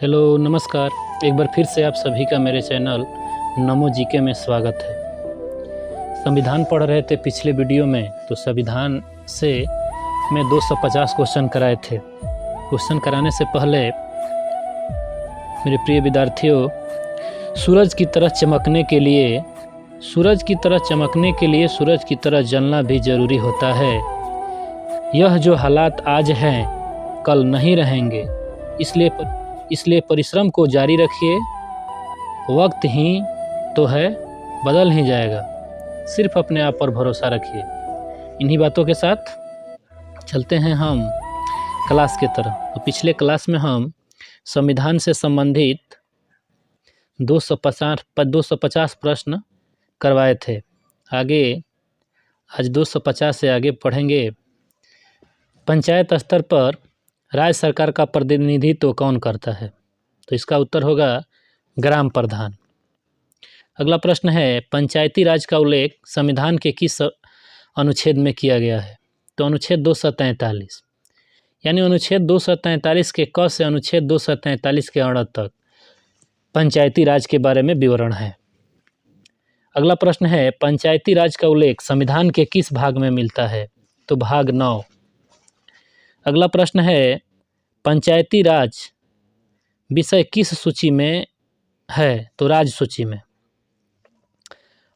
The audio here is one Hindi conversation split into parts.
हेलो नमस्कार। एक बार फिर से आप सभी का मेरे चैनल नमो जीके में स्वागत है। संविधान पढ़ रहे थे पिछले वीडियो में, तो संविधान से मैं 250 क्वेश्चन कराए थे। क्वेश्चन कराने से पहले मेरे प्रिय विद्यार्थियों, सूरज की तरह चमकने के लिए सूरज की तरह जलना भी ज़रूरी होता है। यह जो हालात आज हैं कल नहीं रहेंगे, इसलिए परिश्रम को जारी रखिए। वक्त ही तो है, बदल ही जाएगा। सिर्फ अपने आप पर भरोसा रखिए। इन्हीं बातों के साथ चलते हैं हम क्लास की तरफ। तो पिछले क्लास में हम संविधान से संबंधित 250 प्रश्न करवाए थे। आज 250 से आगे पढ़ेंगे। पंचायत स्तर पर राज्य सरकार का प्रतिनिधित्व कौन करता है? तो इसका उत्तर होगा ग्राम प्रधान। अगला प्रश्न है, पंचायती राज का उल्लेख संविधान के किस अनुच्छेद में किया गया है? तो अनुच्छेद 243, यानी अनुच्छेद 243 के क से अनुच्छेद 243 के अण तक पंचायती राज के बारे में विवरण है। अगला प्रश्न है, पंचायती राज का उल्लेख संविधान के किस भाग में मिलता है? तो भाग 9। अगला प्रश्न है, पंचायती राज विषय किस सूची में है? तो राज्य सूची में।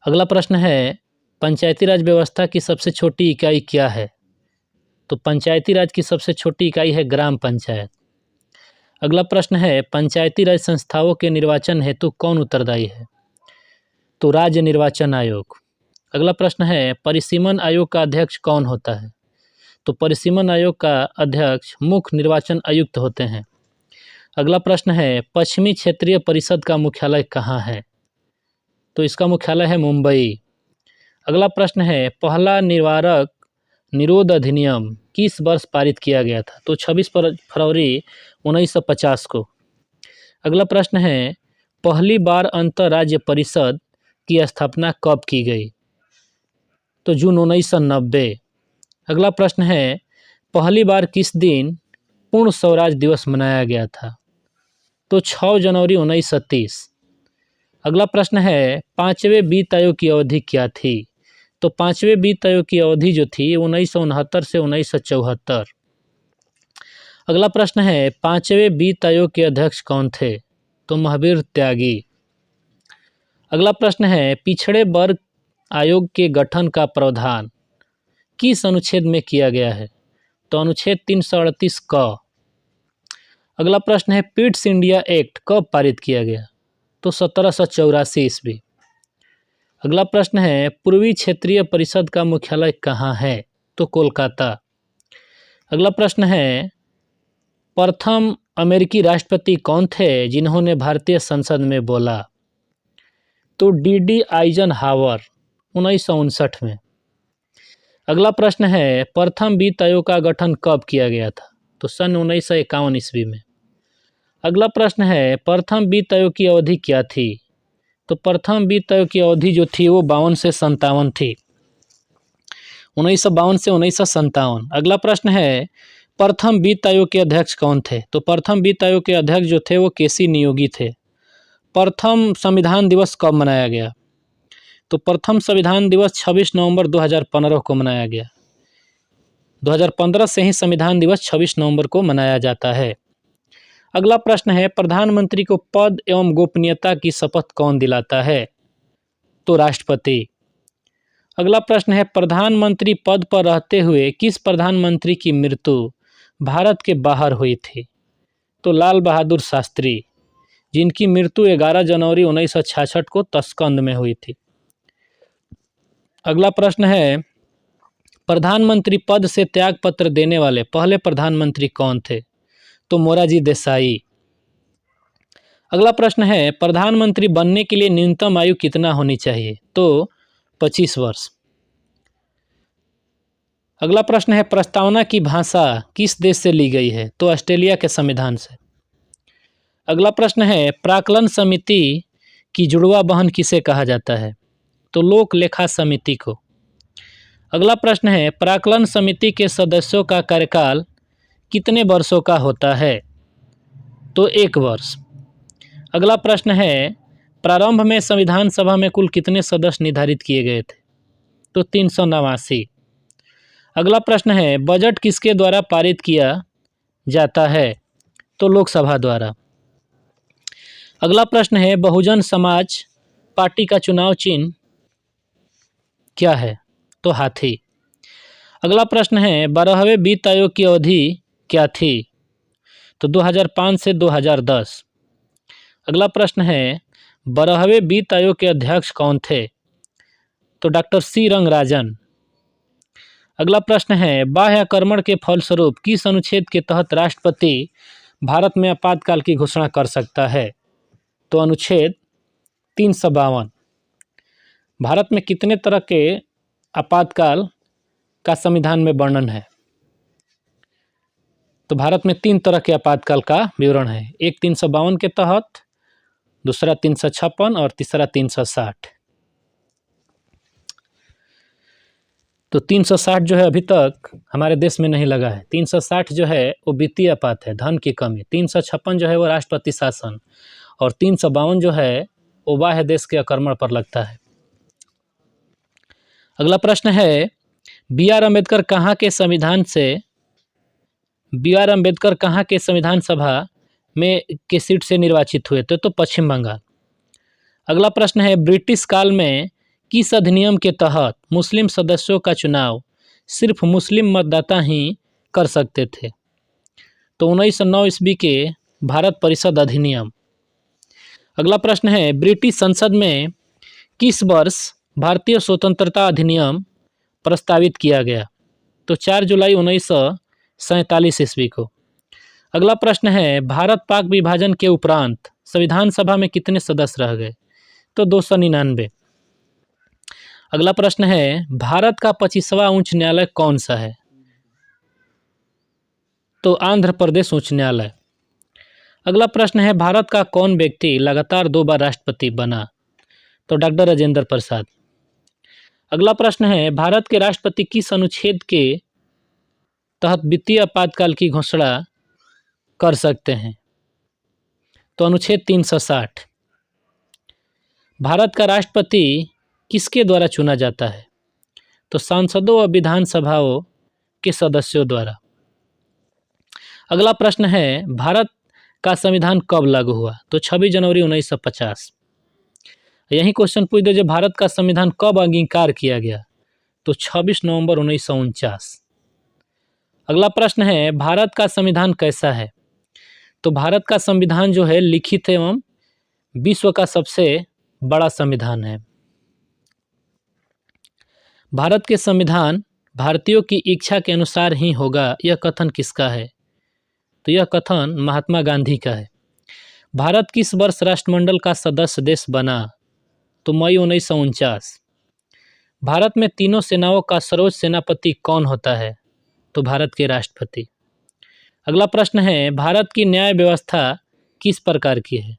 अगला प्रश्न है, पंचायती राज व्यवस्था की सबसे छोटी इकाई क्या है? तो पंचायती राज की सबसे छोटी इकाई है ग्राम पंचायत। अगला प्रश्न है, पंचायती राज संस्थाओं के निर्वाचन हेतु कौन उत्तरदायी है? तो राज्य निर्वाचन आयोग। अगला प्रश्न है, परिसीमन आयोग का अध्यक्ष कौन होता है? तो परिसीमन आयोग का अध्यक्ष मुख्य निर्वाचन आयुक्त होते हैं। अगला प्रश्न है, पश्चिमी क्षेत्रीय परिषद का मुख्यालय कहाँ है? तो इसका मुख्यालय है मुंबई। अगला प्रश्न है, पहला निवारक निरोध अधिनियम किस वर्ष पारित किया गया था? तो 26 फरवरी 1950 को। अगला प्रश्न है, पहली बार अंतर्राज्य परिषद की स्थापना कब की गई? तो जून 1990। अगला प्रश्न है, पहली बार किस दिन पूर्ण स्वराज दिवस मनाया गया था? तो 6 जनवरी 1930। अगला प्रश्न है, पाँचवें वित्त आयोग की अवधि क्या थी? तो पाँचवें वित्त आयोग की अवधि जो थी 1969 से 1974। अगला प्रश्न है, पाँचवें वित्त आयोग के अध्यक्ष कौन थे? तो महावीर त्यागी। अगला प्रश्न है, पिछड़े वर्ग आयोग के गठन का प्रावधान किस अनुच्छेद में किया गया है? तो अनुच्छेद 338 क। अगला प्रश्न है, पिट्स इंडिया एक्ट कब पारित किया गया? तो 1784 ईस्वी। अगला प्रश्न है, पूर्वी क्षेत्रीय परिषद का मुख्यालय कहाँ है? तो कोलकाता। अगला प्रश्न है, प्रथम अमेरिकी राष्ट्रपति कौन थे जिन्होंने भारतीय संसद में बोला? तो डी आइजनहावर 1959 में। अगला प्रश्न है, प्रथम वित्त आयोग का गठन कब किया गया था? तो सन 1951 ईस्वी में। अगला प्रश्न है, प्रथम वित्त आयोग की अवधि क्या थी? तो प्रथम वित्त आयोग की अवधि जो थी वो 52 से 57 थी, 1952 से 1957। अगला प्रश्न है, प्रथम वित्त आयोग के अध्यक्ष कौन थे? तो प्रथम वित्त आयोग के अध्यक्ष जो थे वो केसी नियोगी थे। प्रथम संविधान दिवस कब मनाया गया? तो प्रथम संविधान दिवस 26 नवंबर 2015 को मनाया गया। 2015 से ही संविधान दिवस 26 नवंबर को मनाया जाता है। अगला प्रश्न है, प्रधानमंत्री को पद एवं गोपनीयता की शपथ कौन दिलाता है? तो राष्ट्रपति। अगला प्रश्न है, प्रधानमंत्री पद पर रहते हुए किस प्रधानमंत्री की मृत्यु भारत के बाहर हुई थी? तो लाल बहादुर शास्त्री, जिनकी मृत्यु 11 जनवरी 1966 को तस्कंद में हुई थी। अगला प्रश्न है, प्रधानमंत्री पद से त्याग पत्र देने वाले पहले प्रधानमंत्री कौन थे? तो मोरारजी देसाई। अगला प्रश्न है, प्रधानमंत्री बनने के लिए न्यूनतम आयु कितना होनी चाहिए? तो 25 वर्ष। अगला प्रश्न है, प्रस्तावना की भाषा किस देश से ली गई है? तो ऑस्ट्रेलिया के संविधान से। अगला प्रश्न है, प्राक्कलन समिति की जुड़वा बहन किसे कहा जाता है? तो लोक लेखा समिति को। अगला प्रश्न है, प्राक्कलन समिति के सदस्यों का कार्यकाल कितने वर्षों का होता है? तो 1 वर्ष। अगला प्रश्न है, प्रारंभ में संविधान सभा में कुल कितने सदस्य निर्धारित किए गए थे? तो 389। अगला प्रश्न है, बजट किसके द्वारा पारित किया जाता है? तो लोकसभा द्वारा। अगला प्रश्न है, बहुजन समाज पार्टी का चुनाव चिन्ह क्या है? तो हाथी। अगला प्रश्न है, 12वें वित्त आयोग की अवधि क्या थी? तो 2005 से 2010। अगला प्रश्न है, 12वें वित्त आयोग के अध्यक्ष कौन थे? तो डॉक्टर सी रंगराजन। अगला प्रश्न है, बाह्य आक्रमण के फलस्वरूप किस अनुच्छेद के तहत राष्ट्रपति भारत में आपातकाल की घोषणा कर सकता है? तो अनुच्छेद 352। भारत में कितने तरह के आपातकाल का संविधान में वर्णन है? तो भारत में 3 तरह के आपातकाल का विवरण है। एक 352 के तहत, दूसरा 356 और तीसरा 360। तो 360 जो है अभी तक हमारे देश में नहीं लगा है। 360 जो है वो वित्तीय आपात है, धन की कमी। 356 जो है वो राष्ट्रपति शासन, और 352 जो है वो बाह्य देश के आक्रमण पर लगता है। अगला प्रश्न है, बी आर अम्बेडकर कहाँ के संविधान सभा में के सीट से निर्वाचित हुए थे? तो पश्चिम बंगाल। अगला प्रश्न है, ब्रिटिश काल में किस अधिनियम के तहत मुस्लिम सदस्यों का चुनाव सिर्फ मुस्लिम मतदाता ही कर सकते थे? तो 1909 ईस्वी के भारत परिषद अधिनियम। अगला प्रश्न है, ब्रिटिश संसद में किस वर्ष भारतीय स्वतंत्रता अधिनियम प्रस्तावित किया गया? तो 4 जुलाई 1947 ईस्वी को। अगला प्रश्न है, भारत पाक विभाजन के उपरांत संविधान सभा में कितने सदस्य रह गए? तो 299। अगला प्रश्न है, भारत का 25वां उच्च न्यायालय कौन सा है? तो आंध्र प्रदेश उच्च न्यायालय। अगला प्रश्न है, भारत का कौन व्यक्ति लगातार 2 बार राष्ट्रपति बना? तो डॉक्टर राजेंद्र प्रसाद। अगला प्रश्न है, भारत के राष्ट्रपति किस अनुच्छेद के तहत वित्तीय आपातकाल की घोषणा कर सकते हैं? तो अनुच्छेद 360। भारत का राष्ट्रपति किसके द्वारा चुना जाता है? तो सांसदों व विधानसभाओं के सदस्यों द्वारा। अगला प्रश्न है, भारत का संविधान कब लागू हुआ? तो 26 जनवरी 1950। यही क्वेश्चन पूछ दे, जो भारत का संविधान कब अंगीकार किया गया? तो 26 नवंबर 1949। अगला प्रश्न है, भारत का संविधान कैसा है? तो भारत का संविधान जो है लिखित एवं विश्व का सबसे बड़ा संविधान है। भारत के संविधान भारतीयों की इच्छा के अनुसार ही होगा, यह कथन किसका है? तो यह कथन महात्मा गांधी का है। भारत किस वर्ष राष्ट्रमंडल का सदस्य देश बना? तो मई 1949। भारत में तीनों सेनाओं का सर्वोच्च सेनापति कौन होता है? तो भारत के राष्ट्रपति। अगला प्रश्न है, भारत की न्याय व्यवस्था किस प्रकार की है?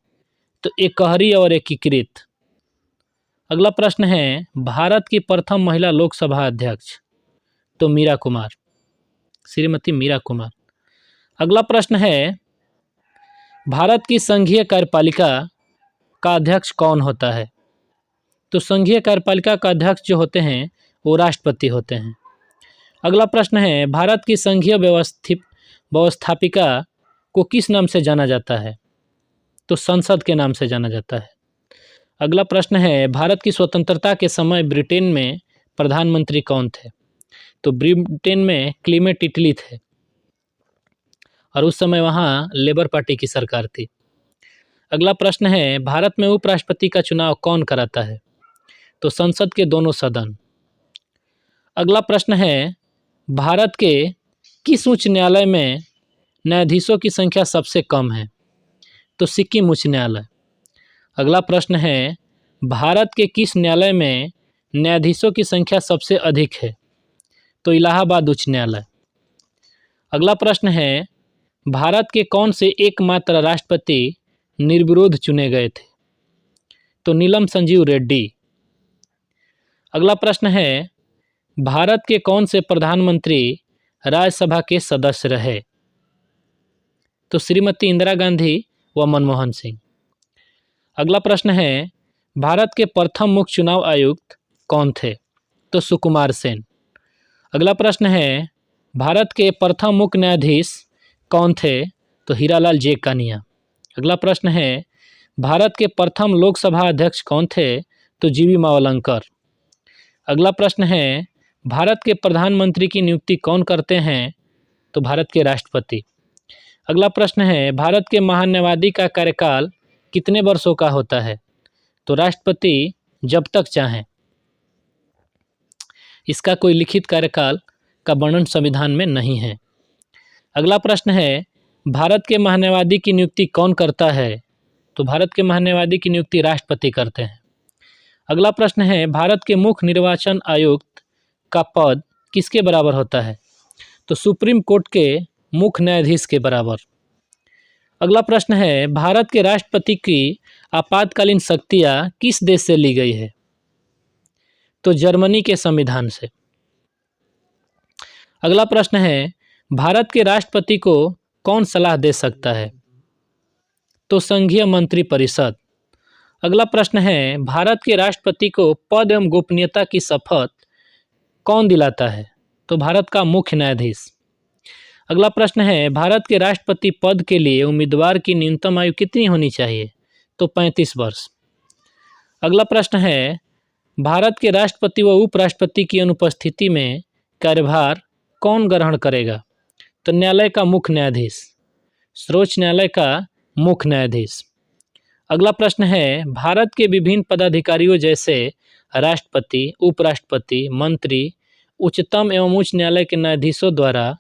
तो एकहरी और एकीकृत। अगला प्रश्न है, भारत की प्रथम महिला लोकसभा अध्यक्ष? तो मीरा कुमार, श्रीमती मीरा कुमार। अगला प्रश्न है, भारत की संघीय कार्यपालिका का अध्यक्ष कौन होता है? तो संघीय कार्यपालिका का अध्यक्ष जो होते हैं वो राष्ट्रपति होते हैं। अगला प्रश्न है, भारत की संघीय व्यवस्थापिका को किस नाम से जाना जाता है? तो संसद के नाम से जाना जाता है। अगला प्रश्न है, भारत की स्वतंत्रता के समय ब्रिटेन में प्रधानमंत्री कौन थे? तो ब्रिटेन में क्लीमेट इटली थे, और उस समय वहाँ लेबर पार्टी की सरकार थी। अगला प्रश्न है, भारत में उपराष्ट्रपति का चुनाव कौन कराता है? तो संसद के दोनों सदन। अगला प्रश्न है, भारत के किस उच्च न्यायालय में न्यायाधीशों की संख्या सबसे कम है? तो सिक्किम उच्च न्यायालय। अगला प्रश्न है, भारत के किस न्यायालय में न्यायाधीशों की संख्या सबसे अधिक है? तो इलाहाबाद उच्च न्यायालय। अगला प्रश्न है, भारत के कौन से एकमात्र राष्ट्रपति निर्विरोध चुने गए थे? तो नीलम संजीव रेड्डी। अगला प्रश्न है, भारत के कौन से प्रधानमंत्री राज्यसभा के सदस्य रहे? तो श्रीमती इंदिरा गांधी व मनमोहन सिंह। अगला प्रश्न है भारत के प्रथम मुख्य चुनाव आयुक्त कौन थे? तो सुकुमार सेन। अगला प्रश्न है भारत के प्रथम मुख्य न्यायाधीश कौन थे? तो हीरालाल जे कानिया। अगला प्रश्न है भारत के प्रथम लोकसभा अध्यक्ष कौन थे? तो जीवी मावलंकर। अगला प्रश्न है भारत के प्रधानमंत्री की नियुक्ति कौन करते हैं? तो भारत के राष्ट्रपति। अगला प्रश्न है भारत के महान्यायवादी का कार्यकाल कितने वर्षों का होता है? तो राष्ट्रपति जब तक चाहें। इसका कोई लिखित कार्यकाल का वर्णन संविधान में नहीं है। अगला प्रश्न है भारत के महान्यायवादी की नियुक्ति कौन करता है? तो भारत के महान्यायवादी की नियुक्ति राष्ट्रपति करते हैं। अगला प्रश्न है भारत के मुख्य निर्वाचन आयुक्त का पद किसके बराबर होता है? तो सुप्रीम कोर्ट के मुख्य न्यायाधीश के बराबर। अगला प्रश्न है भारत के राष्ट्रपति की आपातकालीन शक्तियाँ किस देश से ली गई है? तो जर्मनी के संविधान से। अगला प्रश्न है भारत के राष्ट्रपति को कौन सलाह दे सकता है? तो संघीय मंत्री परिषद। अगला प्रश्न है भारत के राष्ट्रपति को पद एवं गोपनीयता की शपथ कौन दिलाता है? तो भारत का मुख्य न्यायाधीश। अगला प्रश्न है भारत के राष्ट्रपति पद के लिए उम्मीदवार की न्यूनतम आयु कितनी होनी चाहिए? तो 35 वर्ष। अगला प्रश्न है भारत के राष्ट्रपति व उपराष्ट्रपति की अनुपस्थिति में कार्यभार कौन ग्रहण करेगा? तो न्यायालय का मुख्य न्यायाधीश, सर्वोच्च न्यायालय का मुख्य न्यायाधीश। अगला प्रश्न है भारत के विभिन्न पदाधिकारियों जैसे राष्ट्रपति, उपराष्ट्रपति, मंत्री, उच्चतम एवं उच्च न्यायालय के न्यायाधीशों द्वारा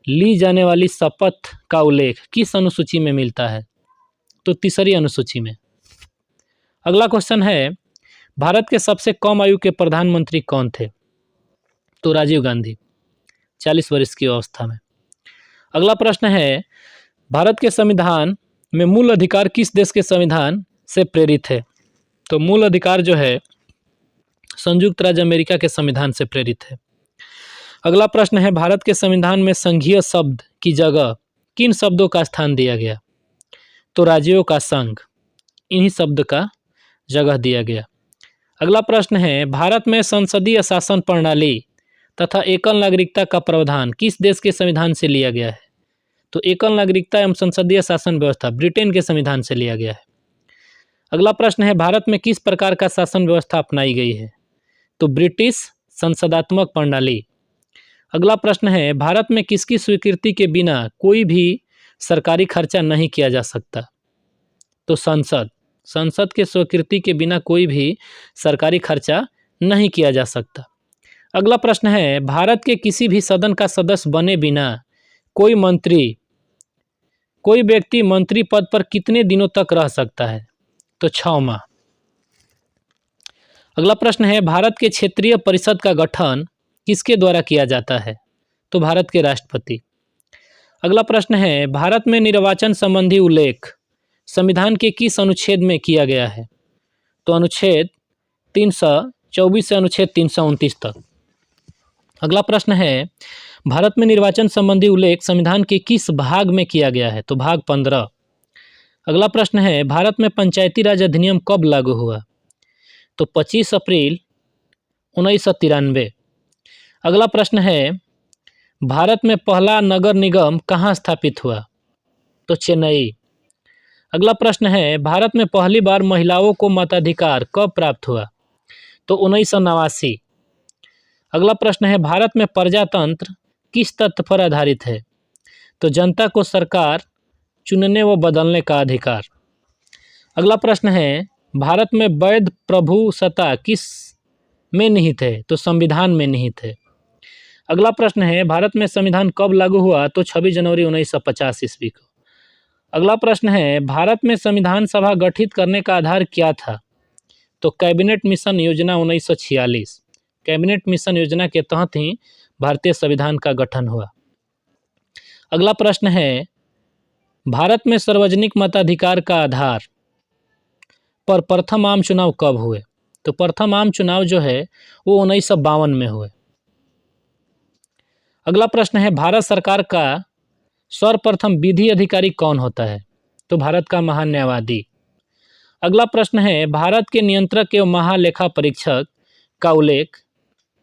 ली जाने वाली शपथ का उल्लेख किस अनुसूची में मिलता है? तो तीसरी अनुसूची में। अगला क्वेश्चन है भारत के सबसे कम आयु के प्रधानमंत्री कौन थे? तो राजीव गांधी, 40 वर्ष की अवस्था में। अगला प्रश्न है भारत के संविधान में मूल अधिकार किस देश के संविधान से प्रेरित है? तो मूल अधिकार जो है संयुक्त राज्य अमेरिका के संविधान से प्रेरित है। अगला प्रश्न है भारत के संविधान में संघीय शब्द की जगह किन शब्दों का स्थान दिया गया? तो राज्यों का संघ, इन्हीं शब्द का जगह दिया गया। अगला प्रश्न है भारत में संसदीय शासन प्रणाली तथा एकल नागरिकता का प्रावधान किस देश के संविधान से लिया गया है? तो एकल नागरिकता एवं संसदीय शासन व्यवस्था ब्रिटेन के संविधान से लिया गया है। अगला प्रश्न है भारत में किस प्रकार का शासन व्यवस्था अपनाई गई है? तो ब्रिटिश संसदात्मक प्रणाली। अगला प्रश्न है भारत में किसकी स्वीकृति के बिना कोई भी सरकारी खर्चा नहीं किया जा सकता? तो संसद के स्वीकृति के बिना कोई भी सरकारी खर्चा नहीं किया जा सकता। अगला प्रश्न है भारत के किसी भी सदन का सदस्य बने बिना कोई व्यक्ति मंत्री पद पर कितने दिनों तक रह सकता है? तो 6 माह। अगला प्रश्न है भारत के क्षेत्रीय परिषद का गठन किसके द्वारा किया जाता है? तो भारत के राष्ट्रपति। अगला प्रश्न है भारत में निर्वाचन संबंधी उल्लेख संविधान के किस अनुच्छेद में किया गया है? तो अनुच्छेद 324 से अनुच्छेद 329 तक। अगला प्रश्न है भारत में निर्वाचन संबंधी उल्लेख संविधान के किस भाग में किया गया है? तो भाग 15। अगला प्रश्न है भारत में पंचायती राज अधिनियम कब लागू हुआ? तो 25 अप्रैल 1993। अगला प्रश्न है भारत में पहला नगर निगम कहाँ स्थापित हुआ? तो चेन्नई। अगला प्रश्न है भारत में पहली बार महिलाओं को मताधिकार कब प्राप्त हुआ? तो 1989। अगला प्रश्न है भारत में प्रजातंत्र किस तथ्य पर आधारित है? तो जनता को सरकार चुनने व बदलने का अधिकार। अगला प्रश्न है भारत में वैध प्रभुसत्ता किस में निहित है? तो संविधान में निहित है। अगला प्रश्न है भारत में संविधान कब लागू हुआ? तो 26 जनवरी 1950 ईस्वी को। अगला प्रश्न है भारत में संविधान सभा गठित करने का आधार क्या था? तो कैबिनेट मिशन योजना 1946। कैबिनेट मिशन योजना के तहत ही भारतीय संविधान का गठन हुआ। अगला प्रश्न है भारत में सार्वजनिक मताधिकार का आधार पर प्रथम आम चुनाव कब हुए? तो प्रथम आम चुनाव जो है वो 1952 में हुए। अगला प्रश्न है भारत सरकार का सर्वप्रथम विधि अधिकारी कौन होता है? तो भारत का महान्यायवादी। अगला प्रश्न है, भारत के नियंत्रक एवं महालेखा परीक्षक का उल्लेख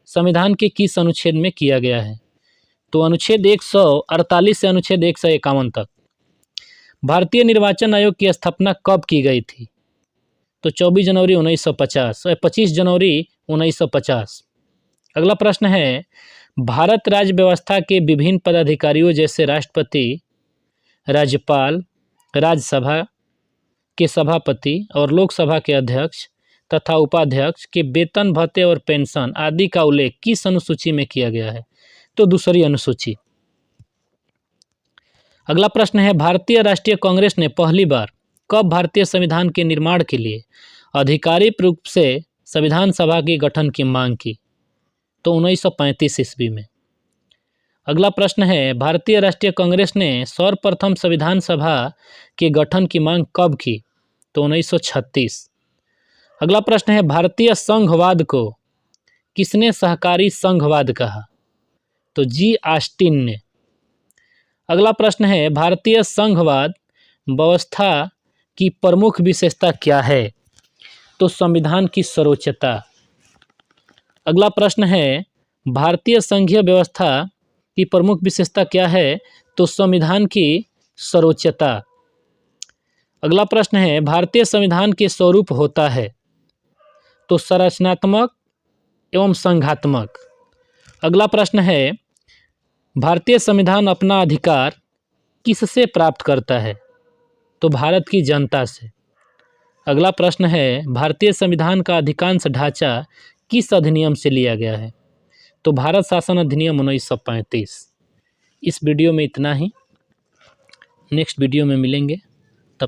संविधान के किस अनुच्छेद में किया गया है? तो अनुच्छेद 148 से अनुच्छेद 151 तक। भारतीय निर्वाचन आयोग की स्थापना कब की गई थी? तो 24 जनवरी 1950 और 25 जनवरी 1950। अगला प्रश्न है, भारत राज्य व्यवस्था के विभिन्न पदाधिकारियों जैसे राष्ट्रपति, राज्यपाल, राज्यसभा के सभापति और लोकसभा के अध्यक्ष तथा उपाध्यक्ष के वेतन, भत्ते और पेंशन आदि का उल्लेख किस अनुसूची में किया गया है? तो दूसरी अनुसूची। अगला प्रश्न है, भारतीय राष्ट्रीय कांग्रेस ने पहली बार कब भारतीय संविधान के निर्माण के लिए आधिकारिक रूप से संविधान सभा के गठन की मांग की? तो 1935 ईस्वी में। अगला प्रश्न है, भारतीय राष्ट्रीय कांग्रेस ने सर्वप्रथम संविधान सभा के गठन की मांग कब की? तो 1936। अगला प्रश्न है, भारतीय संघवाद को किसने सहकारी संघवाद कहा? तो जी ऑस्टिन ने। अगला प्रश्न है, भारतीय संघवाद व्यवस्था की प्रमुख विशेषता क्या है? तो संविधान की सर्वोच्चता। अगला प्रश्न है, भारतीय संघीय व्यवस्था की प्रमुख विशेषता क्या है? तो संविधान की सर्वोच्चता। अगला प्रश्न है, भारतीय संविधान के स्वरूप होता है? तो संरचनात्मक एवं संघात्मक। अगला प्रश्न है, भारतीय संविधान अपना अधिकार किससे प्राप्त करता है? तो भारत की जनता से। अगला प्रश्न है, भारतीय संविधान का अधिकांश ढांचा किस अधिनियम से लिया गया है? तो भारत शासन अधिनियम 1935। इस वीडियो में इतना ही, नेक्स्ट वीडियो में मिलेंगे।